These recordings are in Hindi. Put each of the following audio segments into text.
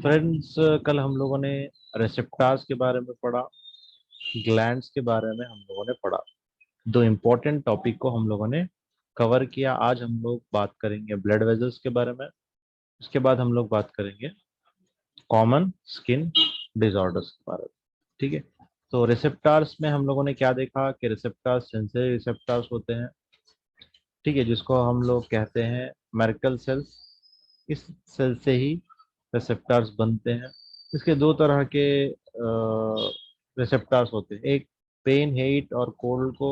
फ्रेंड्स, कल हम लोगों ने रिसेप्टर्स के बारे में पढ़ा, ग्लैंड्स के बारे में हम लोगों ने पढ़ा। दो इम्पोर्टेंट टॉपिक को हम लोगों ने कवर किया। आज हम लोग बात करेंगे ब्लड वेजल्स के बारे में। उसके बाद हम लोग बात करेंगे कॉमन स्किन डिसऑर्डर्स के बारे में। ठीक है। तो रिसेप्टर्स में हम लोगों ने क्या देखा कि रिसेप्टर्स सेंसरी रिसेप्टर्स होते हैं। ठीक है, जिसको हम लोग कहते हैं मेरकल सेल्स। इस सेल से ही रिसेप्टर्स बनते हैं। इसके दो तरह के रिसेप्टर्स होते हैं। एक पेन, हीट और कोल्ड को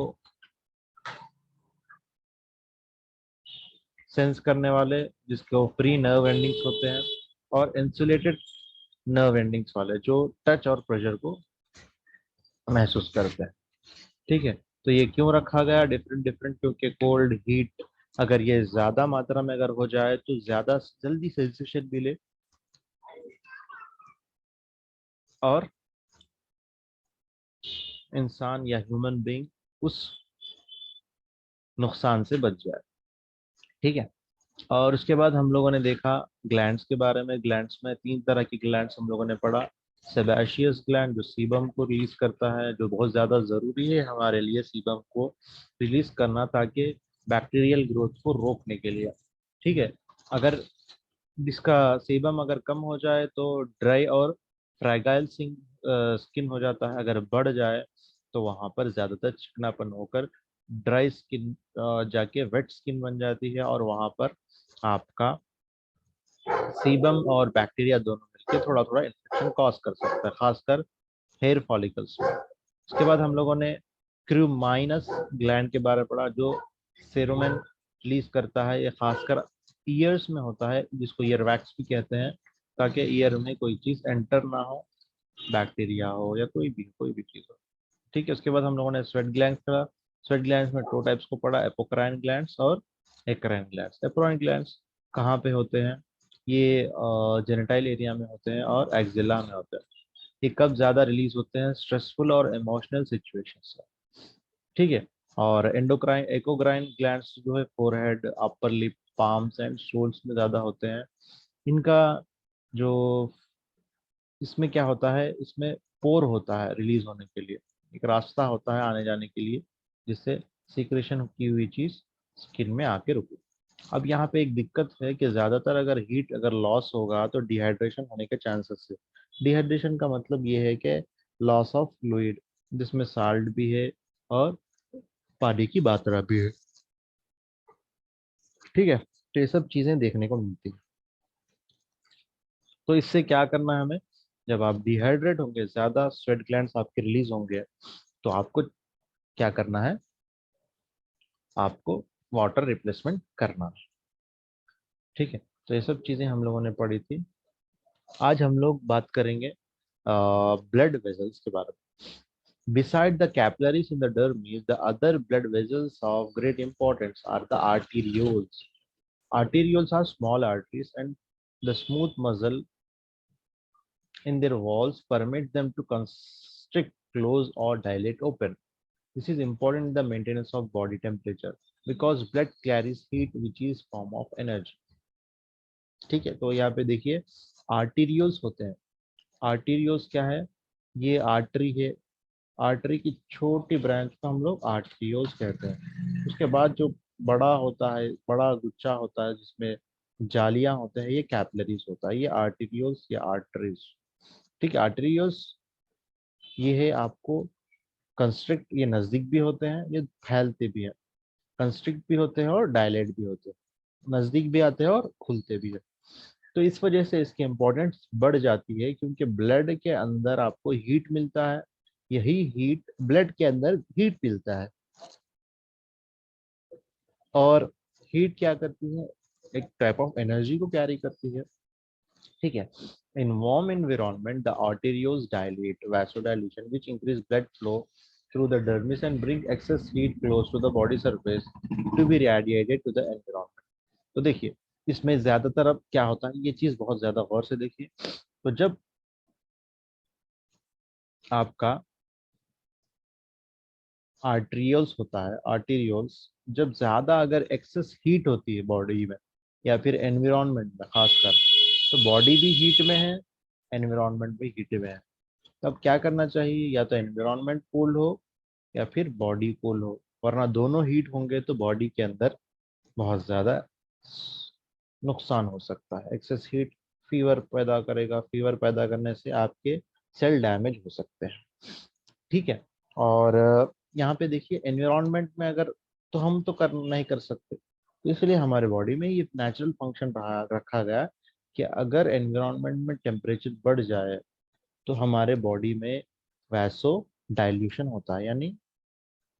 सेंस करने वाले, जिसको प्री नर्व एंडिंग्स होते हैं, और इंसुलेटेड नर्व एंडिंग्स वाले जो टच और प्रेशर को महसूस करते हैं। ठीक है। तो ये क्यों रखा गया डिफरेंट डिफरेंट? क्योंकि कोल्ड, हीट अगर ये ज्यादा मात्रा में अगर हो जाए तो ज्यादा जल्दी सेंसेशन मिले और इंसान या ह्यूमन बीइंग उस नुकसान से बच जाए। ठीक है। और उसके बाद हम लोगों ने देखा ग्लैंड्स के बारे में। ग्लैंड्स में तीन तरह की ग्लैंड्स हम लोगों ने पढ़ा। सेबेशियस ग्लैंड जो सीबम को रिलीज करता है, जो बहुत ज्यादा जरूरी है हमारे लिए सीबम को रिलीज करना, ताकि बैक्टीरियल ग्रोथ को रोकने के लिए। ठीक है। अगर इसका सीबम अगर कम हो जाए तो ड्राई और फ्रैगाइल स्किन हो जाता है। अगर बढ़ जाए तो वहां पर ज्यादातर चिकनापन होकर ड्राई स्किन जाके वेट स्किन बन जाती है, और वहां पर आपका सीबम और बैक्टीरिया दोनों मिलकर थोड़ा थोड़ा इन्फेक्शन कॉज कर सकता है, खासकर हेयर फॉलिकल्स में। उसके बाद हम लोगों ने क्रूमाइनस ग्लैंड के बारे में पढ़ा, जो फेरोमोन रिलीज करता है। ये खासकर ईयर्स में होता है, जिसको ईयर वैक्स भी कहते हैं, ताकि ईयर में कोई चीज एंटर ना हो, बैक्टीरिया हो या कोई भी चीज हो। ठीक है। उसके बाद हम लोगों ने स्वेट ग्लैंड्स पढ़ा। स्वेट ग्लैंड्स में दो टाइप्स को पढ़ा, एपोक्राइन ग्लैंड्स और एक्राइन ग्लैंड्स। एपोक्राइन ग्लैंड्स कहाँ पे होते हैं? ये जेनिटाइल एरिया में होते हैं और एक्जिला में होते हैं। ये कब ज्यादा रिलीज होते हैं? स्ट्रेसफुल और इमोशनल सिचुएशंस में। ठीक है। और एंडोक्राइन एकोक्राइन ग्लैंड्स जो है forehead, upper lip, palms and soles में ज्यादा होते हैं। इनका जो इसमें क्या होता है, इसमें पोर होता है रिलीज होने के लिए, एक रास्ता होता है आने जाने के लिए, जिससे सीक्रेशन की हुई चीज स्किन में आके रुके। अब यहाँ पे एक दिक्कत है कि ज्यादातर अगर हीट अगर लॉस होगा तो डिहाइड्रेशन होने के चांसेस है। डिहाइड्रेशन का मतलब ये है कि लॉस ऑफ फ्लूइड, जिसमें साल्ट भी है और पानी की मात्रा भी है। ठीक है। तो ये सब चीजें देखने को मिलती है। तो इससे क्या करना है हमें? जब आप डिहाइड्रेट होंगे, ज्यादा स्वेट ग्लैंड्स आपके रिलीज होंगे, तो आपको क्या करना है? आपको वाटर रिप्लेसमेंट करना है। ठीक है। तो ये सब चीजें हम लोगों ने पढ़ी थी। आज हम लोग बात करेंगे ब्लड वेसल्स के बारे में। Beside the capillaries in the dermis, the other blood vessels of great importance are the arterioles. Arterioles are small arteries, and the smooth muscle in their walls permit them to constrict, close, or dilate open. This is important in the maintenance of body temperature because blood carries heat, which is form of energy. ठीक है। तो यहाँ पे देखिए आर्टीरियोल्स होते हैं। आर्टीरियोल्स क्या है? ये आर्टरी है। आर्टरी की छोटी ब्रांच को हम लोग आर्टरियोल्स कहते हैं। उसके बाद जो बड़ा होता है, बड़ा गुच्छा होता है जिसमें जालियां होते हैं, ये कैपिलरीज होता है। ये आर्टरियोल्स या आर्टरीज। ठीक है। आर्टरियोल्स ये है आपको कंस्ट्रिक्ट, ये नजदीक भी होते हैं, ये फैलते भी हैं। कंस्ट्रिक्ट भी होते हैं और डायलेट भी होते हैं, नजदीक भी आते हैं और खुलते भी हैं। तो इस वजह से इसकी इम्पोर्टेंस बढ़ जाती है, क्योंकि ब्लड के अंदर आपको हीट मिलता है। यही हीट ब्लड के अंदर हीट मिलता है, और हीट क्या करती है? एक टाइप ऑफ एनर्जी को कैरी करती है। ठीक है। In warm environment the arterioles dilate, vasodilation which increase blood flow through the dermis and bring excess heat close to the body surface to be radiated to the environment. तो देखिए इसमें ज्यादातर अब क्या होता है, ये चीज बहुत ज्यादा गौर से देखिए। तो जब आपका आर्ट्रियोल्स होता है, आर्टेरियोल्स, जब ज्यादा अगर एक्सेस हीट होती है बॉडी में या फिर एनवायरनमेंट में खासकर, तो बॉडी भी हीट में है एनवायरनमेंट में हीट में है। तब क्या करना चाहिए, या तो एनवायरनमेंट कूल हो या फिर बॉडी कूल हो, वरना दोनों हीट होंगे तो बॉडी के अंदर बहुत ज्यादा नुकसान हो सकता है। एक्सेस हीट फीवर पैदा करेगा, फीवर पैदा करने से आपके सेल डैमेज हो सकते हैं। ठीक है। और यहाँ पे देखिए एनवायरनमेंट में अगर, तो हम तो कर नहीं कर सकते, तो इसलिए हमारे बॉडी में ये नेचुरल फंक्शन रखा गया है कि अगर एनवायरनमेंट में टेम्परेचर बढ़ जाए तो हमारे बॉडी में वैसो डाइल्यूशन होता है, यानी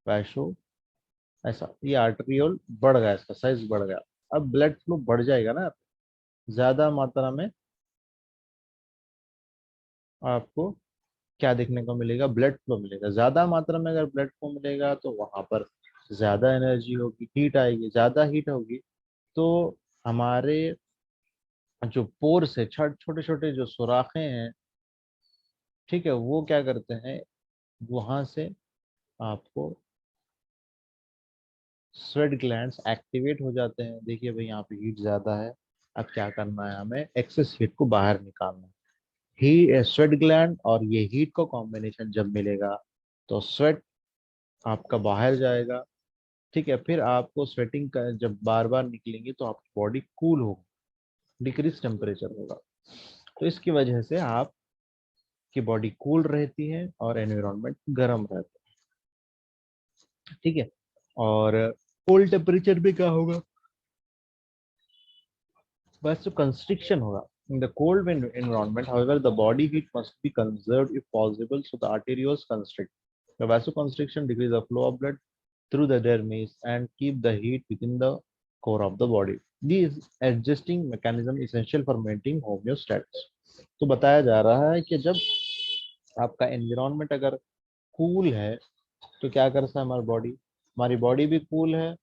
वैसो ऐसा, ये आर्टरियोल बढ़ गया, इसका साइज बढ़ गया। अब ब्लड फ्लो बढ़ जाएगा ना, ज्यादा मात्रा में आपको क्या देखने को मिलेगा, ब्लड फ्लो मिलेगा। ज्यादा मात्रा में अगर ब्लड फ्लो मिलेगा तो वहां पर ज्यादा एनर्जी होगी, हीट आएगी, ज्यादा हीट होगी तो हमारे जो पोर्स है, छोटे छोटे जो सुराखें हैं, ठीक है, वो क्या करते हैं, वहां से आपको स्वेट ग्लैंड्स एक्टिवेट हो जाते हैं। देखिए भाई यहाँ पे हीट ज्यादा है, अब क्या करना है, हमें एक्सेस हीट को बाहर निकालना है। ही स्वेट ग्लैंड और ये हीट का कॉम्बिनेशन जब मिलेगा तो स्वेट आपका बाहर जाएगा। ठीक है, फिर आपको स्वेटिंग का जब बार बार निकलेंगे तो आपकी बॉडी कूल होगी, डिक्रीज टेम्परेचर होगा। तो इसकी वजह से आपकी बॉडी कूल रहती है और एनवायरनमेंट गर्म रहता है। ठीक है। और कोल्ड टेम्परेचर पे क्या होगा, बस तो कंस्ट्रिक्शन होगा। In the cold environment, however, the body heat must be conserved if possible, so the arterioles constrict. The vasoconstriction decreases the flow of blood through the dermis and keep the heat within the core of the body. These adjusting mechanism essential for maintaining homeostasis. तो बताया जा रहा है कि जब आपका एनवायरनमेंट अगर कूल है तो क्या करता है हमारी बॉडी, हमारी बॉडी भी कूल है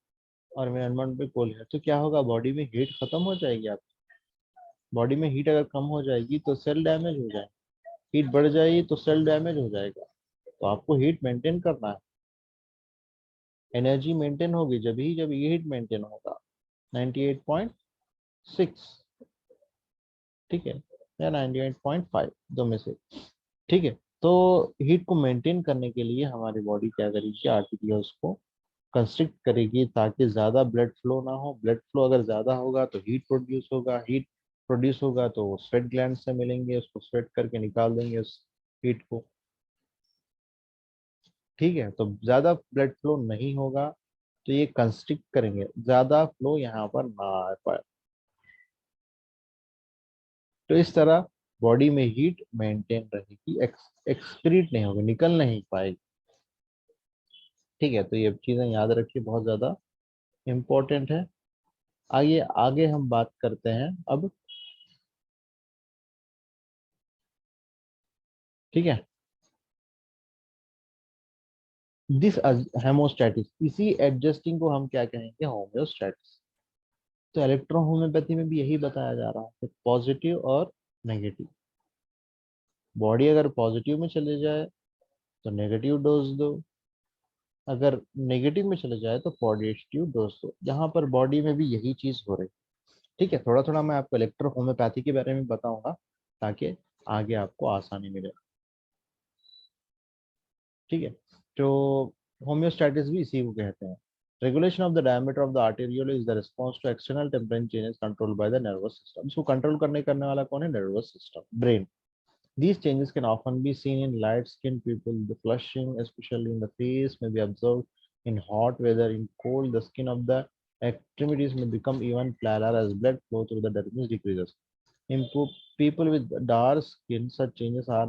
और एनवायरनमेंट भी कूल है, तो क्या होगा, बॉडी में हीट खत्म हो जाएगी। आप बॉडी में हीट अगर कम हो जाएगी तो सेल डैमेज हो जाएगा, हीट बढ़ जाएगी तो सेल डैमेज हो जाएगा। तो आपको हीट मेंटेन करना है, एनर्जी मेंटेन होगी जब ही जब ये हीट मेंटेन होगा। 98.6, ठीक है, या 98.5, दो में से। ठीक है। तो हीट को मेंटेन करने के लिए हमारी बॉडी क्या करेगी, आर्टिकल्स को कंस्ट्रिक्ट करेगी ताकि ज्यादा ब्लड फ्लो ना हो। ब्लड फ्लो अगर ज्यादा होगा तो हीट प्रोड्यूस होगा, हीट प्रोड्यूस होगा तो स्वेट ग्लैंड से मिलेंगे, उसको स्वेट करके निकाल देंगे उस हीट को। ठीक है, तो ज्यादा ब्लड फ्लो नहीं होगा तो ये कंस्ट्रिक्ट करेंगे, ज्यादा फ्लो यहाँ पर ना आ पाए। तो इस तरह बॉडी में हीट मेंटेन रहेगी, एक्सक्रीट नहीं होगी, निकल नहीं पाएगी। ठीक है, तो ये चीजें याद रखिए, बहुत ज्यादा इम्पोर्टेंट है। आइए आगे हम बात करते हैं अब। ठीक है, दिस हेमोस्टैटिस, इसी एडजस्टिंग को हम क्या कहेंगे, होम्योस्टैटिस। तो इलेक्ट्रो होम्योपैथी में भी यही बताया जा रहा है, पॉजिटिव और नेगेटिव। बॉडी अगर पॉजिटिव में चले जाए तो नेगेटिव डोज दो, अगर नेगेटिव में चले जाए तो पॉजिटिव डोज दो। यहाँ पर बॉडी में भी यही चीज हो रही है। ठीक है, थोड़ा थोड़ा मैं आपको इलेक्ट्रो होम्योपैथी के बारे में बताऊंगा ताकि आगे आपको आसानी मिले। ठीक है, तो होम्योस्टैटिस भी इसी को कहते हैं। Regulation of the diameter of the arteriole is the response to external temperature changes controlled by the nervous system. इसको कंट्रोल करने वाला कौन है, nervous system, brain. These changes can often be seen in light-skinned people. The flushing, especially in the face, may be observed in hot weather. In cold, the skin of the extremities may become even paler as blood flow through the dermis decreases. In people with dark skin, such changes are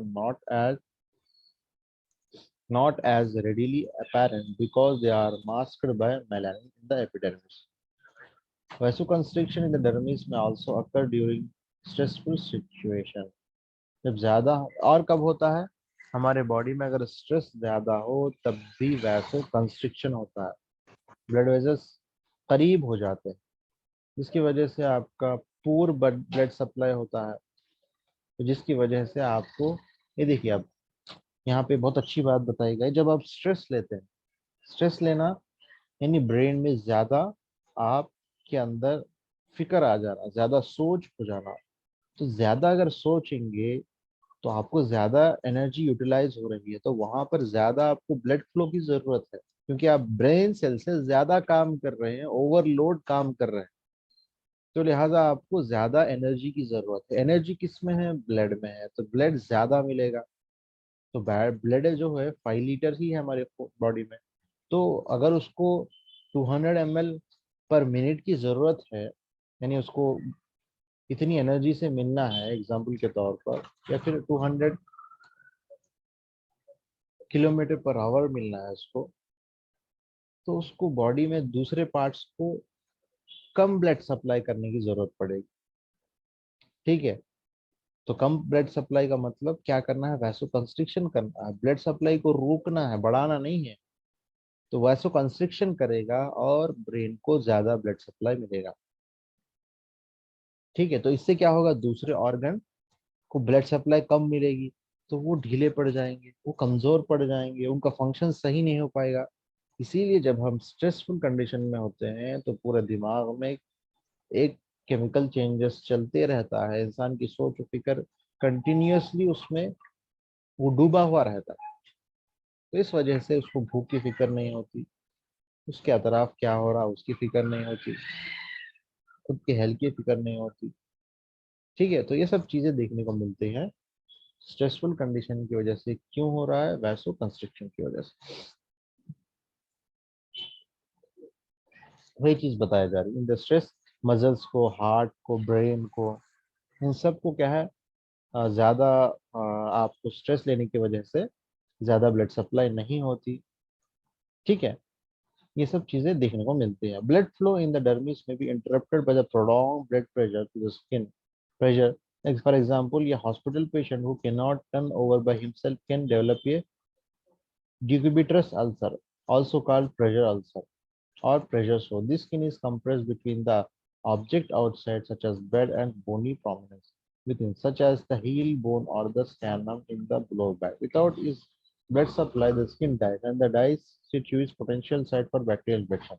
not as readily apparent because they are masked by melanin in the epidermis. Vasoconstriction in the dermis may also occur during stressful situation. जब ज्यादा, और कब होता है, हमारे बॉडी में अगर स्ट्रेस ज्यादा हो तब भी वैसो कंस्ट्रिक्शन होता है, ब्लड वेजल्स करीब हो जाते हैं, जिसकी वजह से आपका पूर ब्लड सप्लाई होता है। तो जिसकी वजह से आपको, ये देखिए अब यहाँ पे बहुत अच्छी बात बताई गई, जब आप स्ट्रेस लेते हैं, स्ट्रेस लेना यानी ब्रेन में ज्यादा आपके अंदर फिक्र आ जाना, ज्यादा सोच हो जाना। तो ज्यादा अगर सोचेंगे तो आपको ज्यादा एनर्जी यूटिलाइज हो रही है, तो वहां पर ज्यादा आपको ब्लड फ्लो की जरूरत है, क्योंकि आप ब्रेन सेल से ज्यादा काम कर रहे हैं, ओवरलोड काम कर रहे हैं। तो लिहाजा आपको ज्यादा एनर्जी की जरूरत है। एनर्जी किस में है? ब्लड में है, तो ब्लड ज्यादा मिलेगा। तो ब्लड जो है 5 लीटर ही है हमारे बॉडी में। तो अगर उसको 200 ml पर मिनट की जरूरत है, यानी उसको इतनी एनर्जी से मिलना है एग्जाम्पल के तौर पर, या फिर 200 किलोमीटर पर आवर मिलना है उसको, तो उसको बॉडी में दूसरे पार्ट्स को कम ब्लड सप्लाई करने की जरूरत पड़ेगी। ठीक है। तो कम ब्लड सप्लाई का मतलब क्या करना है? वैसो कंस्ट्रिक्शन करना है, ब्लड सप्लाई को रोकना है, बढ़ाना नहीं है। तो वैसो कंस्ट्रिक्शन करेगा और ब्रेन को ज्यादा ब्लड सप्लाई मिलेगा। ठीक है। तो इससे क्या होगा? दूसरे ऑर्गन को ब्लड सप्लाई कम मिलेगी, तो वो ढीले पड़ जाएंगे, वो कमजोर पड़ जाएंगे, उनका फंक्शन सही नहीं हो पाएगा। इसीलिए जब हम स्ट्रेसफुल कंडीशन में होते हैं तो पूरे दिमाग में एक केमिकल चेंजेस चलते रहता है, इंसान की सोच और फिक्र कंटिन्यूअसली उसमें वो डूबा हुआ रहता है। तो इस वजह से उसको भूख की फिक्र नहीं होती, उसके अतराफ क्या हो रहा उसकी फिक्र नहीं होती, खुद के हेल्थ की फिक्र नहीं होती। ठीक है। तो ये सब चीजें देखने को मिलती हैं स्ट्रेसफुल कंडीशन की वजह से। क्यों हो रहा है? वैसो कंस्ट्रिक्शन की वजह से। वही चीज बताया जा रही है। इन द स्ट्रेस मसल्स को, हार्ट को, ब्रेन को, इन सब को क्या है, ज्यादा आपको स्ट्रेस लेने की वजह से ज्यादा ब्लड सप्लाई नहीं होती। ठीक है। ये सब चीजें देखने को मिलती हैं। Blood flow in the dermis में be interrupted by the prolong blood pressure to the skin pressure. For example, ये hospital patient who can not turn over by himself can develop a decubitus ulcer, also called pressure ulcer or pressure sore. This skin is compressed between the object outside, such as bed, and bony prominence within, such as the heel bone or the sternum in the lower back. Without its blood supply, the skin dies, and the dies situ is potential site for bacterial infection.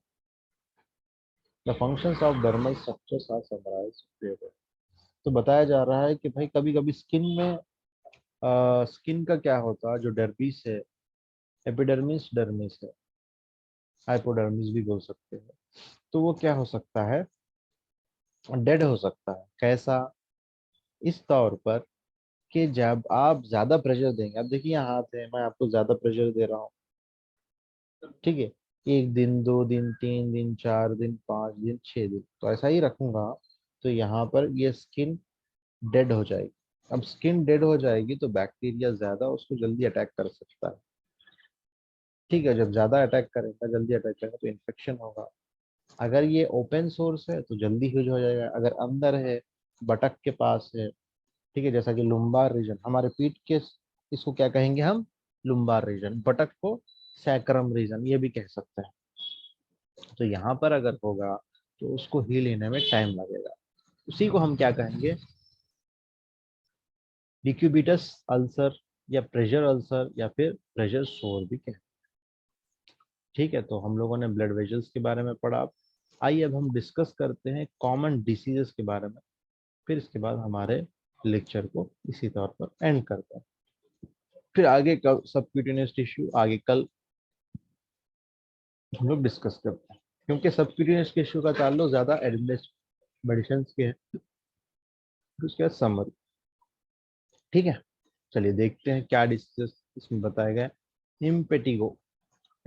The functions of dermal structures are summarized here. तो बताया जा रहा है कि भाई कभी कभी स्किन में स्किन का क्या होता है, जो डर्मिस है, एपिडर्मिस, डर्मिस है, हाइपोडर्मिस भी बोल सकते हैं, तो वो क्या हो सकता है? डेड हो सकता है। कैसा? इस तौर पर कि जब आप ज्यादा प्रेशर देंगे, अब देखिए यहाँ हाथ है, मैं आपको ज्यादा प्रेशर दे रहा हूँ, ठीक है, 1 दिन, 2 दिन, 3 दिन, 4 दिन, 5 दिन, 6 दिन, तो ऐसा ही रखूंगा, तो यहाँ पर ये स्किन डेड हो जाएगी। अब स्किन डेड हो जाएगी तो बैक्टीरिया ज्यादा उसको जल्दी अटैक कर सकता है। ठीक है। जब ज्यादा अटैक करेगा, जल्दी अटैक करेगा, तो इन्फेक्शन होगा। अगर ये ओपन सोर्स है तो जल्दी ह्यूज हो जाएगा। अगर अंदर है, बटक के पास है, ठीक है, जैसा कि लुम्बार रीजन, हमारे पीठ के, इसको क्या कहेंगे हम? लुम्बार रीजन। बटक को सैक्रम रीजन ये भी कह सकते हैं। तो यहाँ पर अगर होगा तो उसको हील लेने में टाइम लगेगा। उसी को हम क्या कहेंगे? डिक्यूबिटस अल्सर, या प्रेशर अल्सर, या फिर प्रेशर सोर भी कहते हैं। ठीक है। तो हम लोगों ने ब्लड वेजल्स के बारे में पढ़ा। आइए अब हम डिस्कस करते हैं कॉमन डिसीजेस के बारे में, फिर इसके बाद हमारे लेक्चर को इसी तौर पर एंड करते हैं। फिर आगे का सबक्यूटेनियस टिश्यू आगे कल हम लोग डिस्कस करते हैं, क्योंकि सबक्यूटेनियस टिश्यू का ताल्लुक ज्यादा मेडिसिन के है। फिर उसके बाद समरी। ठीक है। चलिए देखते हैं क्या डिसीजेस इसमें बताया गया है। Impetigo,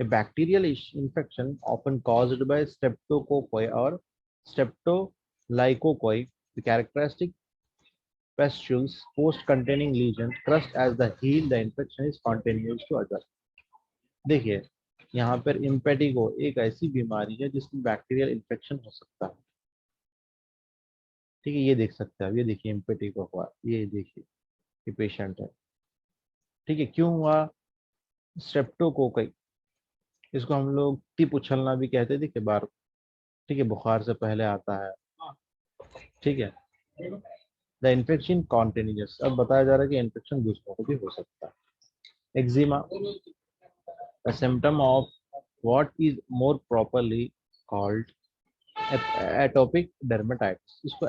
a bacterial infection often caused by streptococci or streptococci. The characteristic pustules, post containing lesions, crust as the heel. The infection is continuous to others. देखिए यहाँ पर इम्पेटिगो एक ऐसी बीमारी है जिसमें बैक्टीरियल इन्फेक्शन हो सकता है। ठीक है। ये देख सकते हैं, ये देखिए इम्पेटिगो हुआ, ये देखिए, ये पेशेंट है। ठीक है। क्यों हुआ? स्ट्रेप्टोकोकाई, इसको हम लोग टिप उछलना भी कहते हैं। देखिए बार, ठीक है, बुखार से पहले आता है। ठीक है। द इन्फेक्शन कॉन्टिन्यूस, अब बताया जा रहा है कि इन्फेक्शन दूसरों को भी हो सकता है। Eczema, a symptom of what is more properly called atopic dermatitis, इसको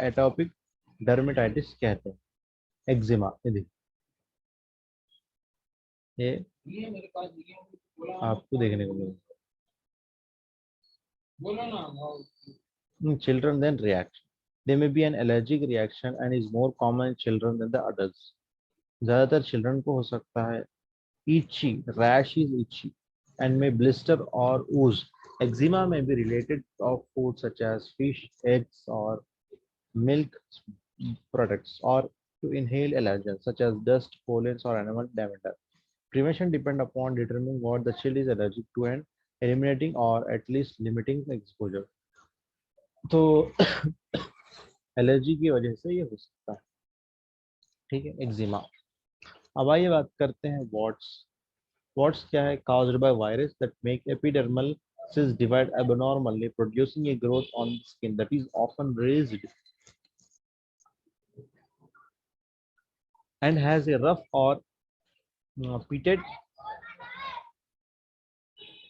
एटोपिक डर्मेटाइटिस कहते हैं। एक्जिमा, ये देखिए, ये आपको देखने को मिलेगा। Children then react. There may be an allergic reaction and is more common in children than the adults. ज्यादातर children को हो सकता है itchy, rash is itchy and may blister or ooze. Eczema may be related of food such as fish, eggs or milk products or to inhale allergens such as dust, pollens or animal dander. Prevention depends upon determining what the child is allergic to and eliminating or at least limiting the exposure. तो एलर्जी की वजह से ये हो सकता है, ठीक है, एक्जिमा। अब आइए बात करते हैं वॉट्स। वॉट्स क्या है? caused by virus that make epidermal cells divide abnormally, producing a growth on the skin that is often raised and has a rough or pitted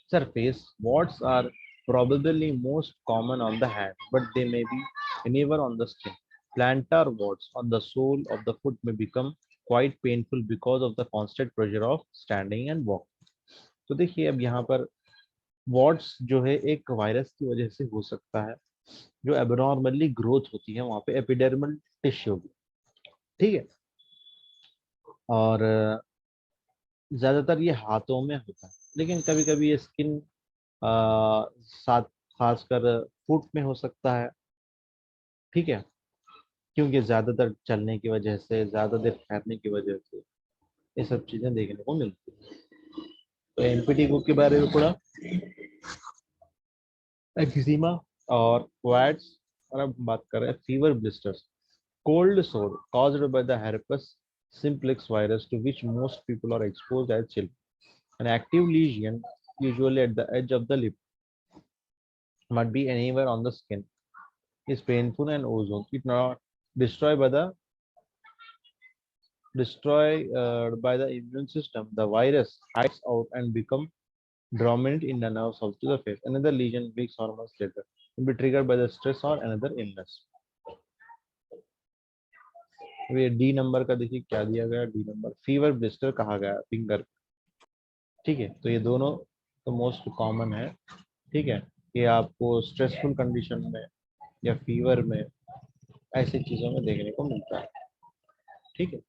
surface. Warts are probably most common on the hand, but they may be anywhere on the skin. Plantar warts on the sole of the foot may become quite painful because of the constant pressure of standing and walking. तो देखिए अब यहाँ पर वॉट्स जो है एक वायरस की वजह से हो सकता है, जो एबनॉर्मली ग्रोथ होती है वहाँ पे एपिडर्मल टिश्यू भी, ठीक है। और ज्यादातर ये हाथों में होता है, लेकिन कभी कभी ये स्किन साथ खासकर फुट में हो सकता है, ठीक है, क्योंकि ज्यादातर चलने की वजह से, ज्यादा देर ठहरने की वजह से ये सब चीजें देखने को मिलती है। तो एमपीटी के बारे में पढ़ा, एक्जिमा और क्वाड्स। और अब बात कर रहे हैं फीवर ब्लिस्टर्स। कोल्ड सोर caused by the herpes simplex virus to which most people are exposed as children. An active lesion, usually at the edge of the lip, might be anywhere on the skin, is painful and ozone. It not destroyed by the immune system. The virus hides out and become dominant in the nerves of the face. Another lesion, weeks or months later, can be triggered by the stress or another illness. ये डी नंबर का देखिए क्या दिया गया, डी नंबर फीवर ब्लिस्टर कहा गया फिंगर, ठीक है। तो ये दोनों तो मोस्ट कॉमन है, ठीक है, कि आपको स्ट्रेसफुल कंडीशन में या फीवर में ऐसी चीजों में देखने को मिलता है, ठीक है।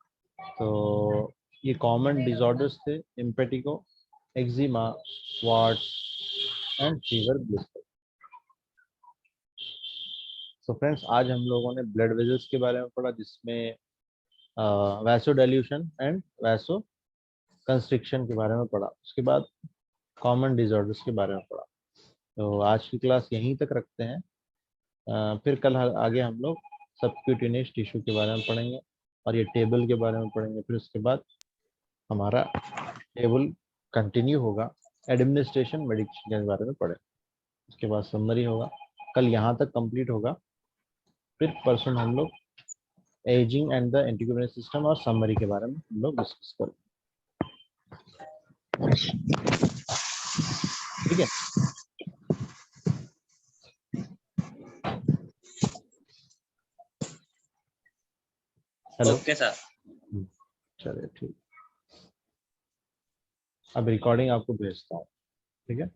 तो ये कॉमन डिसऑर्डर्स थे, impetigo, eczema, warts and fever blister. So friends, आज हम लोगों ने ब्लड वेजल्स के बारे में पढ़ा, जिसमें vaso dilution and vaso constriction के बारे में पढ़ा। उसके बाद कॉमन डिसऑर्डर्स के बारे में पढ़ा। तो आज की क्लास यहीं तक रखते हैं। फिर कल आगे हम लोग सबक्यूटेनियस टिश्यू के बारे में पढ़ेंगे और ये टेबल के बारे में पढ़ेंगे। फिर उसके बाद हमारा टेबल कंटिन्यू होगा, एडमिनिस्ट्रेशन मेडिकेशन के बारे में पढ़े, उसके बाद समरी होगा। कल यहाँ तक कंप्लीट होगा, फिर परसों हम लोग ageing and the integrated system और समरी के बारे में हम लोग डिस्कस करेंगे, ठीक है। Hello, okay sir. चलिए ठीक, अब रिकॉर्डिंग आपको भेजता हूँ, ठीक है।